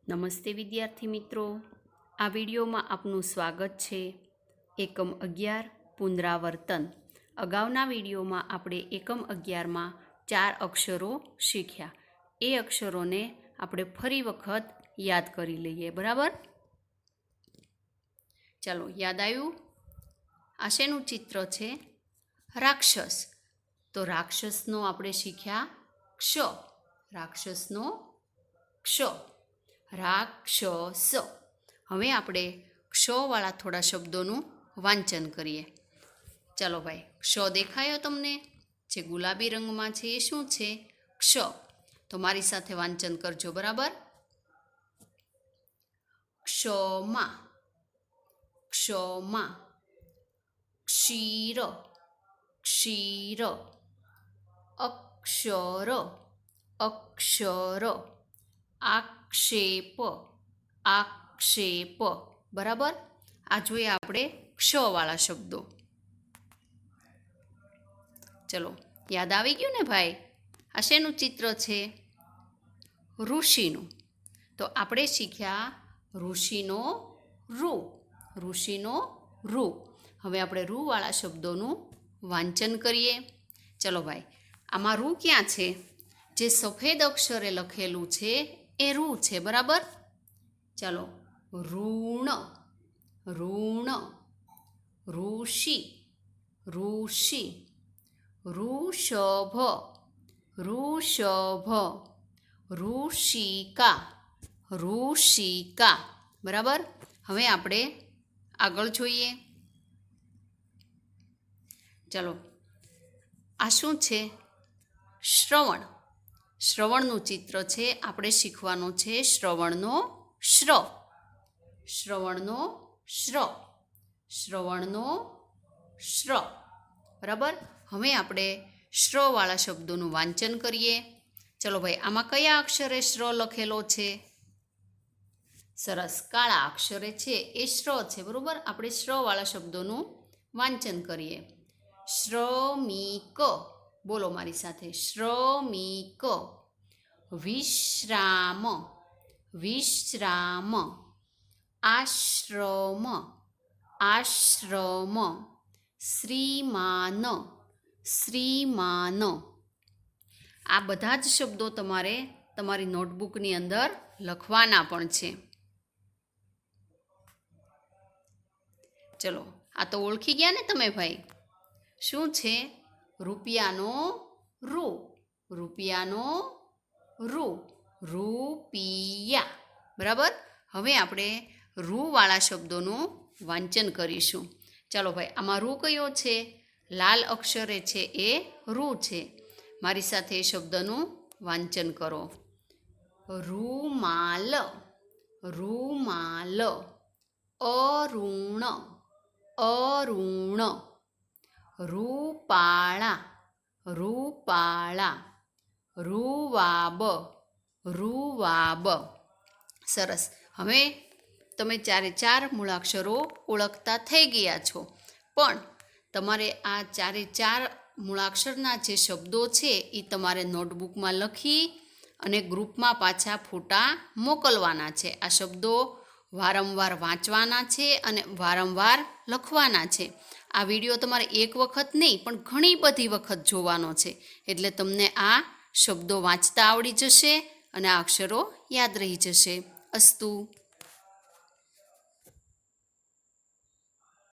નમસ્તે વિદ્યાર્થી મિત્રો, આ વિડીયોમાં આપનું સ્વાગત છે. એકમ 11 પુનરાવર્તન. અગાઉના વિડીયોમાં આપણે એકમ 11માં 4 અક્ષરો શીખ્યા. એ અક્ષરોને આપણે ફરી વખત યાદ કરી લઈએ, બરાબર? ચાલો, યાદ આવ્યું? આ શેનું ચિત્ર છે? રાક્ષસ. તો રાક્ષસનો આપણે શીખ્યા ક્ષ. રાક્ષસનો ક્ષ. રાક્ષસ. હવે આપણે ક્ષવાળા થોડા શબ્દોનું વાંચન કરીએ. ચાલો ભાઈ, ક્ષ દેખાયો તમને? જે ગુલાબી રંગમાં છે એ શું છે? ક્ષ. તો મારી સાથે વાંચન કરજો, બરાબર? ક્ષમા, ક્ષમા. ક્ષીર, ક્ષીર. અક્ષર, અક્ષર. આક્ષેપ, આક્ષેપ. બરાબર? આ જોઈએ આપણે ક્ષવાળા શબ્દો. ચલો, યાદ આવી ગયું ને ભાઈ? આ શેનું ચિત્ર છે? ઋષિનું. તો આપણે શીખ્યા ઋષિનો રૂ. ઋષિનો રૂ. હવે આપણે રૂવાળા શબ્દોનું વાંચન કરીએ. ચલો ભાઈ, આમાં રૂ ક્યાં છે? જે સફેદ અક્ષરે લખેલું છે એ રૂ છે, બરાબર? ચાલો, ઋણ, ઋણ. ઋષિ, ઋષિ. ઋષભ, ઋષભ. ઋષિકા, ઋષિકા. બરાબર? હવે આપણે આગળ જોઈએ. ચાલો, આ શું છે? શ્રવણ. શ્રવણનું ચિત્ર છે. આપણે શીખવાનું છે શ્રવણનો શ્ર. શ્રવણનો શ્ર. શ્રવણનો શ્ર. બરાબર? હવે આપણે શ્રવાળા શબ્દોનું વાંચન કરીએ. ચલો ભાઈ, આમાં કયા અક્ષરે શ્ર લખેલો છે? સરસ, કાળા અક્ષરે છે એ શ્ર છે, બરાબર? આપણે શ્રવાળા શબ્દોનું વાંચન કરીએ. શ્રમિક. બોલો મારી સાથે. શ્રમિક. વિશ્રામ, વિશ્રામ. આશ્રમ, આશ્રમ. શ્રીમાન, શ્રીમાન. આ બધા જ શબ્દો તમારે તમારી નોટબુકની અંદર લખવાના પણ છે. ચલો, આ તો ઓળખી ગયા ને તમે ભાઈ? શું છે? રૂપિયાનો રૂ. રૂપિયાનો રૂ. રૂપિયા. બરાબર? હવે આપણે રૂવાળા શબ્દોનું વાંચન કરીશું. ચાલો ભાઈ, આમાં રૂ કયો છે? લાલ અક્ષરે છે એ રૂ છે. મારી સાથે એ શબ્દનું વાંચન કરો. રૂમાલ, રૂમાલ. અરુણ, અરુણ. રૂપાળા, રૂપાળા. રૂવાબ, રૂવાબ. સરસ. હવે તમે ચારે ચાર મૂળાક્ષરો ઓળખતા થઈ ગયા છો, પણ તમારે આ ચારે ચાર મૂળાક્ષરના જે શબ્દો છે એ તમારે નોટબુકમાં લખી અને ગ્રુપમાં પાછા ફોટા મોકલવાના છે. આ શબ્દો વારંવાર વાંચવાના છે અને વારંવાર લખવાના છે. આ વિડીયો તમારે એક વખત નહીં પણ ઘણી બધી વખત જોવાનો છે, એટલે તમને આ શબ્દો વાંચતા આવડી જશે અને આ અક્ષરો યાદ રહી જશે. અસ્તુ.